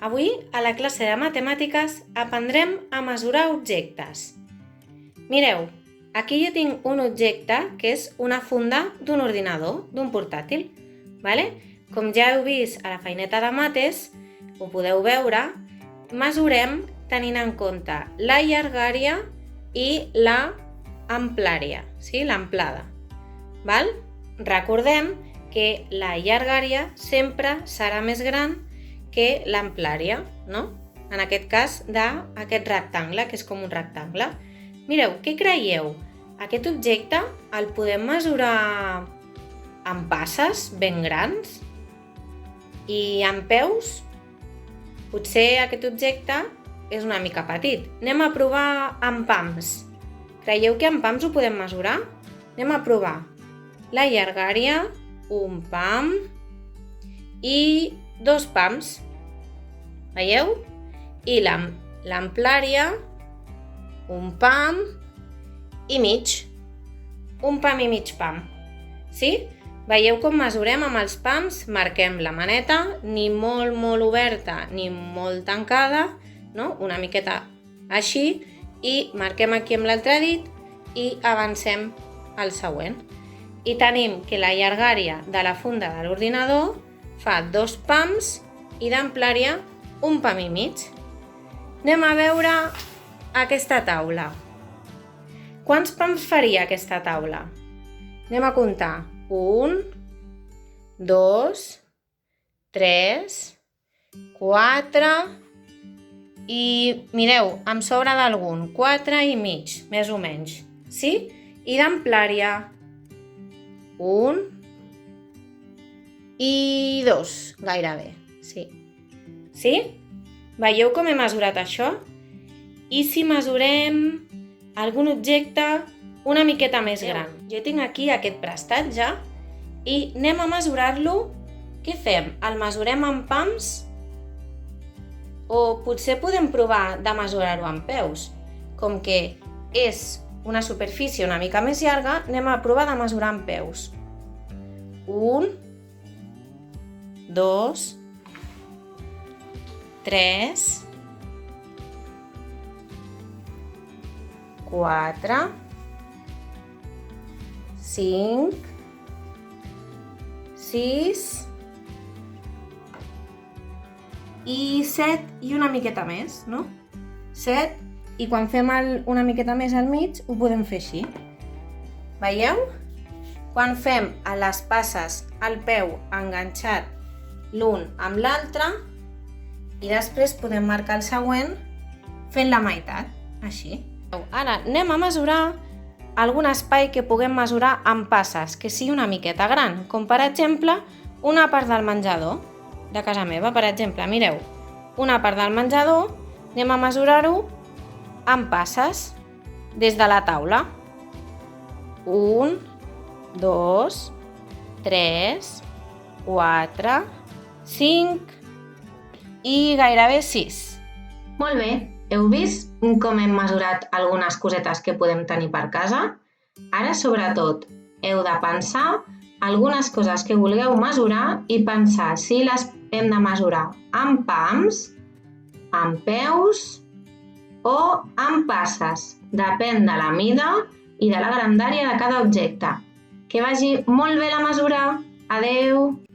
Avui, a la classe de matemàtiques, aprendrem a mesurar objectes. Mireu, aquí jo tinc un objecte que és una funda d'un ordinador, d'un portàtil. Vale? Com ja heu vist a la feineta de mates, ho podeu veure, mesurem tenint en compte la llargària i la amplària, sí? L'amplada. Val? Recordem que la llargària sempre serà més gran que l'amplària, no? En aquest cas d'aquest rectangle, que és com un rectangle. Mireu, què creieu? Aquest objecte el podem mesurar amb passes ben grans i amb peus? Potser aquest objecte és una mica petit. Anem a provar amb pams. Creieu que amb pams ho podem mesurar? Anem a provar. La llargària, un pam i 2 pams. Veieu? I l'amplària, un pam i mig. Un pam i mig pam. Sí? Veieu com mesurem amb els pams? Marquem la maneta, ni molt oberta ni molt tancada, no? Una miqueta així, i marquem aquí amb l'altre dit i avancem al següent. I tenim que la llargària de la funda de l'ordinador fa 2 pams i d'amplària un pam i mig. Anem a veure aquesta taula. Quants pams faria aquesta taula? Anem a comptar. 1, 2, 3, 4 i mireu, em sobra d'algun, 4 i mig, més o menys. Sí? I d'amplària 1 i 2, gairebé. Sí. Sí? Veieu com he mesurat això? I si mesurem algun objecte una miqueta més gran? Jo tinc aquí aquest prestatge i anem a mesurar-lo. Què fem? El mesurem amb pams? O potser podem provar de mesurar-ho amb peus? Com que és una superfície una mica més llarga, anem a provar de mesurar amb peus. 1, 2, 3, 4, 5, 6 i 7 i una miqueta més, no? 7, i quan fem una miqueta més al mig ho podem fer així. Veieu? Quan fem les passes al peu enganxat l'un amb l'altre i després podem marcar el següent fent la meitat, així. Ara anem a mesurar algun espai que puguem mesurar amb passes, que sigui una miqueta gran, com per exemple una part del menjador de casa meva, per exemple. Mireu, una part del menjador anem a mesurar-ho amb passes des de la taula. 1, 2, 3, 4, 5 i gairebé 6. Molt bé, heu vist com hem mesurat algunes cosetes que podem tenir per casa? Ara, sobretot, heu de pensar algunes coses que vulgueu mesurar i pensar si les hem de mesurar amb pams, amb peus o amb passes. Depèn de la mida i de la grandària de cada objecte. Que vagi molt bé la mesura. Adeu!